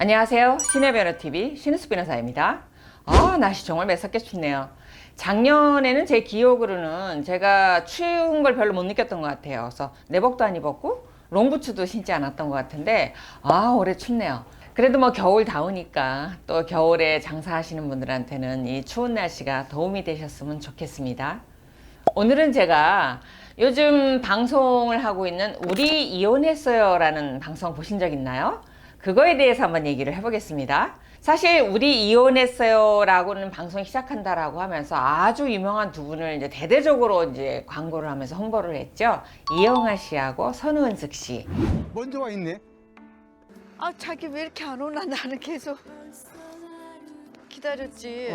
안녕하세요. 신의 변호TV 신우수 변호사입니다. 날씨 정말 매섭게 춥네요. 작년에는 제 기억으로는 제가 추운 걸 별로 못 느꼈던 것 같아요. 그래서 내복도 안 입었고 롱부츠도 신지 않았던 것 같은데 올해 춥네요. 그래도 뭐 겨울 다우니까 또 겨울에 장사하시는 분들한테는 이 추운 날씨가 도움이 되셨으면 좋겠습니다. 오늘은 제가 요즘 방송을 하고 있는 우리 이혼했어요 라는 방송 보신 적 있나요? 그거에 대해서 한번 얘기를 해보겠습니다. 사실 우리 이혼했어요 라고는 방송 시작한다라고 하면서 아주 유명한 두 분을 이제 대대적으로 이제 광고를 하면서 홍보를 했죠. 이영하 씨하고 선우은숙 씨. 먼저 와 있네. 자기 왜 이렇게 안 오나 나는 계속 기다렸지.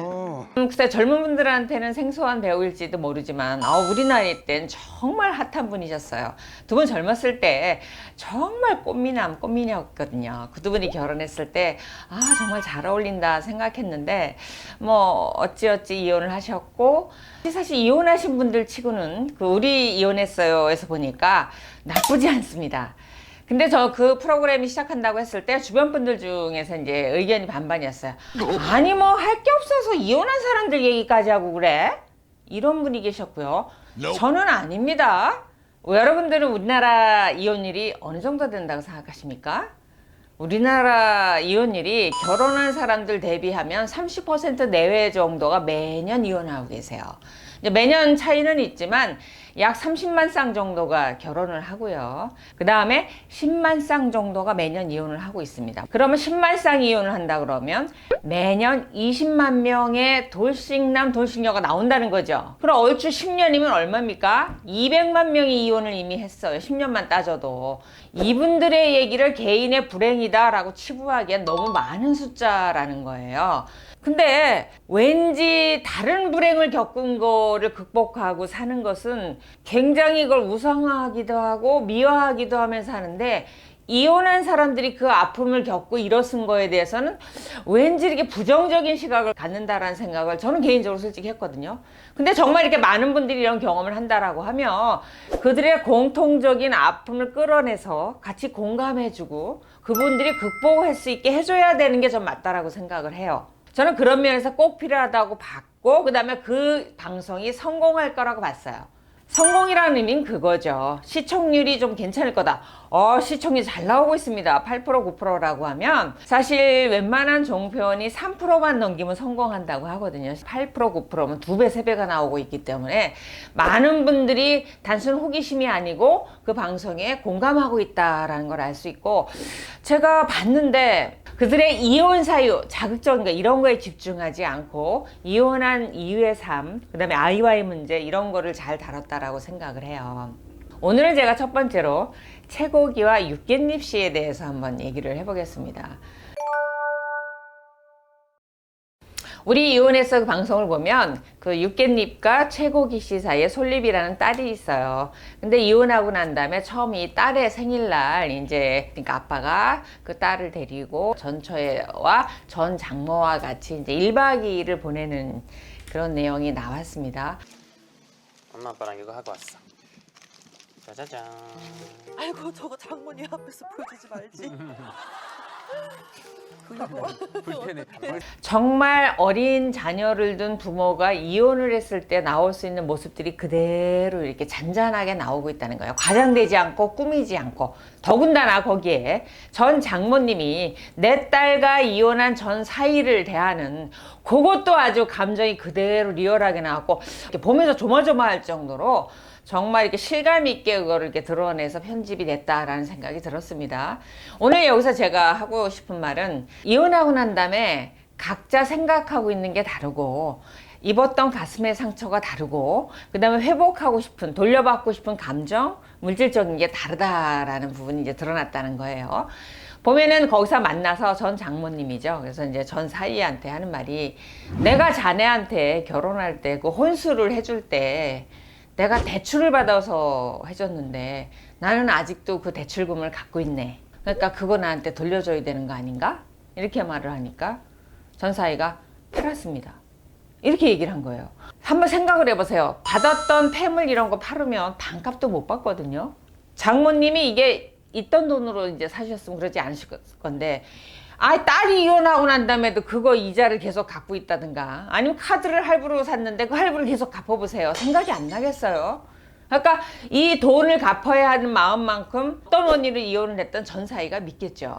글쎄 젊은 분들한테는 생소한 배우일지도 모르지만 우리 나이 땐 정말 핫한 분이셨어요. 두 분 젊었을 때 정말 꽃미녀였거든요. 그 두 분이 결혼했을 때 정말 잘 어울린다 생각했는데 뭐 어찌어찌 이혼을 하셨고, 사실 이혼하신 분들 치고는 그 우리 이혼했어요에서 보니까 나쁘지 않습니다. 근데 저 그 프로그램이 시작한다고 했을 때 주변 분들 중에서 이제 의견이 반반이었어요. 아니 뭐 할 게 없어서 이혼한 사람들 얘기까지 하고 그래? 이런 분이 계셨고요. 저는 아닙니다. 여러분들은 우리나라 이혼율이 어느 정도 된다고 생각하십니까? 우리나라 이혼율이 결혼한 사람들 대비하면 30% 내외 정도가 매년 이혼하고 계세요. 이제 매년 차이는 있지만 약 30만 쌍 정도가 결혼을 하고요. 그 다음에 10만 쌍 정도가 매년 이혼을 하고 있습니다. 그러면 10만 쌍 이혼을 한다 그러면 매년 20만 명의 돌싱남, 돌싱녀가 나온다는 거죠. 그럼 얼추 10년이면 얼마입니까? 200만 명이 이혼을 이미 했어요. 10년만 따져도. 이분들의 얘기를 개인의 불행이다 라고 치부하기엔 너무 많은 숫자라는 거예요. 근데 왠지 다른 불행을 겪은 거를 극복하고 사는 것은 굉장히 이걸 우상화하기도 하고 미화하기도 하면서 하는데, 이혼한 사람들이 그 아픔을 겪고 일어선 거에 대해서는 왠지 이렇게 부정적인 시각을 갖는다라는 생각을 저는 개인적으로 솔직히 했거든요. 근데 정말 이렇게 많은 분들이 이런 경험을 한다라고 하면 그들의 공통적인 아픔을 끌어내서 같이 공감해주고 그분들이 극복할 수 있게 해줘야 되는 게 전 맞다라고 생각을 해요. 저는 그런 면에서 꼭 필요하다고 봤고, 그 다음에 그 방송이 성공할 거라고 봤어요. 성공이라는 의미는 그거죠. 시청률이 좀 괜찮을 거다. 시청률 잘 나오고 있습니다. 8% 9%라고 하면 사실 웬만한 종편이 3%만 넘기면 성공한다고 하거든요. 8% 9%면 2배 3배가 나오고 있기 때문에 많은 분들이 단순 호기심이 아니고 그 방송에 공감하고 있다라는 걸 알 수 있고, 제가 봤는데 그들의 이혼 사유, 자극적인 거 이런 거에 집중하지 않고 이혼한 이유의 삶, 그 다음에 아이와의 문제 이런 거를 잘 다뤘다라고 생각을 해요. 오늘은 제가 첫 번째로 최고기와 육갯잎 씨에 대해서 한번 얘기를 해보겠습니다. 우리 이혼해서 그 방송을 보면 그 육갯잎과 최고기 씨 사이에 솔잎이라는 딸이 있어요. 근데 이혼하고 난 다음에 처음 이 딸의 생일날 이제 그러니까 아빠가 그 딸을 데리고 전처와 전 장모와 같이 이제 1박 2일을 보내는 그런 내용이 나왔습니다. 엄마 아빠랑 이거 하고 왔어. 짜자잔. 아이고 저거 장모님 앞에서 보여주지 말지. 불편해. 정말 어린 자녀를 둔 부모가 이혼을 했을 때 나올 수 있는 모습들이 그대로 이렇게 잔잔하게 나오고 있다는 거예요. 과장되지 않고 꾸미지 않고. 더군다나 거기에 전 장모님이 내 딸과 이혼한 전 사위를 대하는 그것도 아주 감정이 그대로 리얼하게 나왔고, 이렇게 보면서 조마조마할 정도로 정말 이렇게 실감 있게 그거를 이렇게 드러내서 편집이 됐다라는 생각이 들었습니다. 오늘 여기서 제가 하고 싶은 말은, 이혼하고 난 다음에 각자 생각하고 있는 게 다르고 입었던 가슴의 상처가 다르고 그 다음에 회복하고 싶은, 돌려받고 싶은 감정, 물질적인 게 다르다라는 부분이 이제 드러났다는 거예요. 보면은 거기서 만나서 전 장모님이죠. 그래서 이제 전 사위한테 하는 말이, 내가 자네한테 결혼할 때 그 혼수를 해줄 때 내가 대출을 받아서 해줬는데 나는 아직도 그 대출금을 갖고 있네. 그러니까 그거 나한테 돌려줘야 되는 거 아닌가? 이렇게 말을 하니까 전 사위가 팔았습니다. 이렇게 얘기를 한 거예요. 한번 생각을 해보세요. 받았던 폐물 이런 거 팔으면 반값도 못 받거든요. 장모님이 이게 있던 돈으로 이제 사셨으면 그러지 않으실 건데 딸이 이혼하고 난 다음에도 그거 이자를 계속 갚고 있다든가 아니면 카드를 할부로 샀는데 그 할부를 계속 갚아보세요. 생각이 안 나겠어요? 그러니까 이 돈을 갚아야 하는 마음만큼 어떤 원인으로 이혼을 했던 전 사이가 믿겠죠.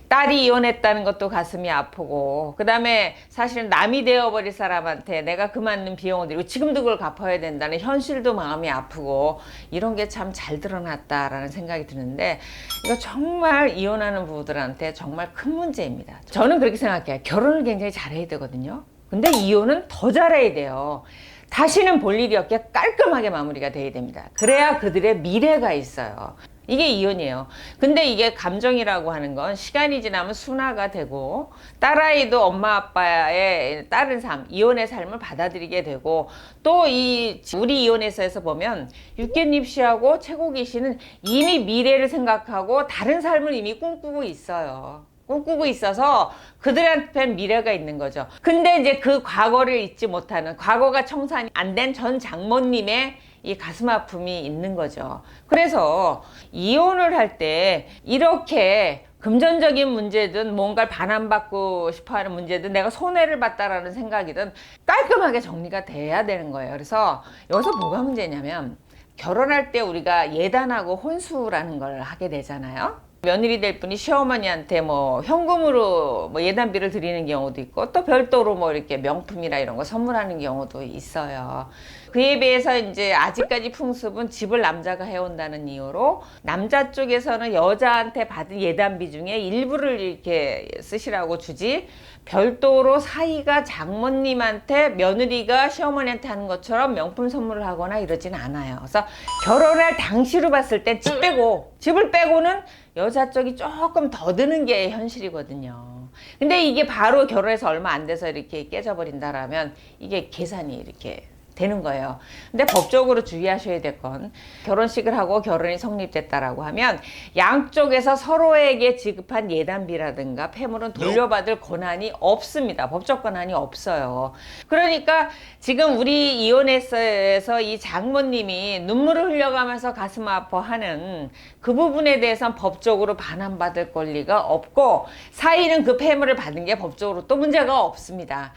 딸이 이혼했다는 것도 가슴이 아프고 그 다음에 사실은 남이 되어버릴 사람한테 내가 그 맞는 비용을 들이고 지금도 그걸 갚아야 된다는 현실도 마음이 아프고 이런 게 참 잘 드러났다라는 생각이 드는데 이거 정말 이혼하는 부부들한테 정말 큰 문제입니다. 저는 그렇게 생각해요. 결혼을 굉장히 잘해야 되거든요. 근데 이혼은 더 잘해야 돼요. 다시는 볼 일이 없게 깔끔하게 마무리가 돼야 됩니다. 그래야 그들의 미래가 있어요. 이게 이혼이에요. 근데 이게 감정이라고 하는 건 시간이 지나면 순화가 되고 딸아이도 엄마 아빠의 다른 삶, 이혼의 삶을 받아들이게 되고 또 우리 이혼에서에서 보면 육개님 씨하고 최고기 씨는 이미 미래를 생각하고 다른 삶을 이미 꿈꾸고 있어요. 꿈꾸고 있어서 그들한테 미래가 있는 거죠. 근데 이제 그 과거를 잊지 못하는 과거가 청산이 안 된 전 장모님의 이 가슴 아픔이 있는 거죠. 그래서 이혼을 할 때 이렇게 금전적인 문제든 뭔가를 반환받고 싶어하는 문제든 내가 손해를 봤다라는 생각이든 깔끔하게 정리가 돼야 되는 거예요. 그래서 여기서 뭐가 문제냐면 결혼할 때 우리가 예단하고 혼수라는 걸 하게 되잖아요. 며느리 될 분이 시어머니한테 뭐 현금으로 뭐 예단비를 드리는 경우도 있고 또 별도로 뭐 이렇게 명품이나 이런 거 선물하는 경우도 있어요. 그에 비해서 이제 아직까지 풍습은 집을 남자가 해온다는 이유로 남자 쪽에서는 여자한테 받은 예단비 중에 일부를 이렇게 쓰시라고 주지 별도로 사이가 장모님한테 며느리가 시어머니한테 하는 것처럼 명품 선물을 하거나 이러진 않아요. 그래서 결혼할 당시로 봤을 땐 집을 빼고는 여자 쪽이 조금 더 드는 게 현실이거든요. 근데 이게 바로 결혼해서 얼마 안 돼서 이렇게 깨져버린다라면 이게 계산이 이렇게 되는 거예요. 근데 법적으로 주의하셔야 될 건 결혼식을 하고 결혼이 성립됐다라고 하면 양쪽에서 서로에게 지급한 예단비라든가 폐물은 돌려받을 권한이 없습니다. 법적 권한이 없어요. 그러니까 지금 우리 이혼에서 이 장모님이 눈물을 흘려가면서 가슴 아파하는 그 부분에 대해서는 법적으로 반환받을 권리가 없고 사이는 그 폐물을 받은 게 법적으로 또 문제가 없습니다.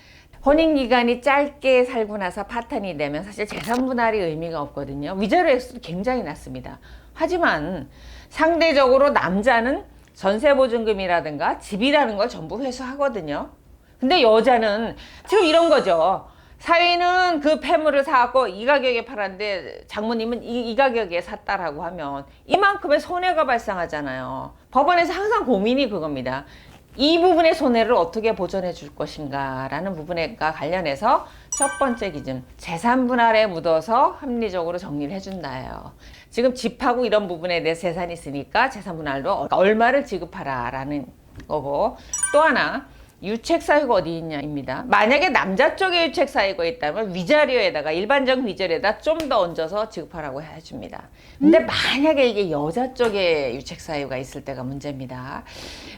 혼인기간이 짧게 살고 나서 파탄이 되면 사실 재산분할이 의미가 없거든요. 위자료 액수도 굉장히 낮습니다. 하지만 상대적으로 남자는 전세보증금이라든가 집이라는 걸 전부 회수하거든요. 근데 여자는 지금 이런 거죠. 사위는 그 폐물을 사갖고 이 가격에 팔았는데 장모님은 이 가격에 샀다라고 하면 이만큼의 손해가 발생하잖아요. 법원에서 항상 고민이 그겁니다. 이 부분의 손해를 어떻게 보전해 줄 것인가 라는 부분과 관련해서 첫 번째 기준, 재산 분할에 묻어서 합리적으로 정리를 해준다예요. 지금 집하고 이런 부분에 대해 재산이 있으니까 재산 분할로 얼마를 지급하라 라는 거고, 또 하나 유책 사유가 어디 있냐입니다. 만약에 남자 쪽에 유책 사유가 있다면 위자료에다가 일반적 위자료에다 좀 더 얹어서 지급하라고 해줍니다. 근데 만약에 이게 여자 쪽에 유책 사유가 있을 때가 문제입니다.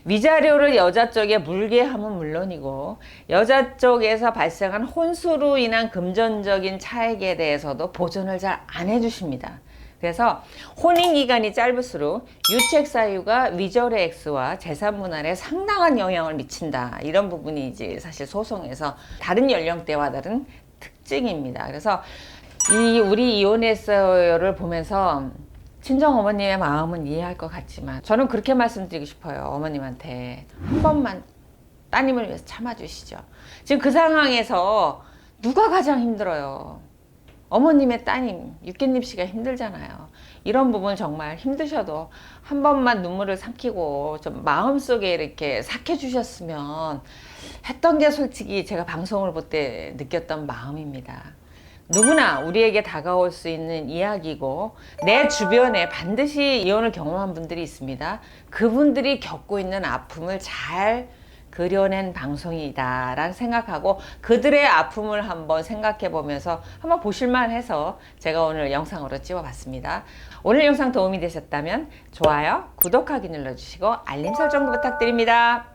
위자료를 여자 쪽에 물게 하면 물론이고 여자 쪽에서 발생한 혼수로 인한 금전적인 차액에 대해서도 보전을 잘 안 해주십니다. 그래서 혼인기간이 짧을수록 유책 사유가 위자료 액수와 재산 분할에 상당한 영향을 미친다. 이런 부분이 이제 사실 소송에서 다른 연령대와 다른 특징입니다. 그래서 우리 이혼했어요를 보면서 친정 어머님의 마음은 이해할 것 같지만 저는 그렇게 말씀드리고 싶어요. 어머님한테 한 번만 따님을 위해서 참아주시죠. 지금 그 상황에서 누가 가장 힘들어요? 어머님의 따님, 육개님 씨가 힘들잖아요. 이런 부분 정말 힘드셔도 한 번만 눈물을 삼키고 좀 마음속에 이렇게 삭혀주셨으면 했던 게 솔직히 제가 방송을 볼 때 느꼈던 마음입니다. 누구나 우리에게 다가올 수 있는 이야기고 내 주변에 반드시 이혼을 경험한 분들이 있습니다. 그분들이 겪고 있는 아픔을 잘 그려낸 방송이다 라는 생각하고 그들의 아픔을 한번 생각해 보면서 한번 보실만 해서 제가 오늘 영상으로 찍어 봤습니다. 오늘 영상 도움이 되셨다면 좋아요, 구독하기 눌러주시고 알림 설정도 부탁드립니다.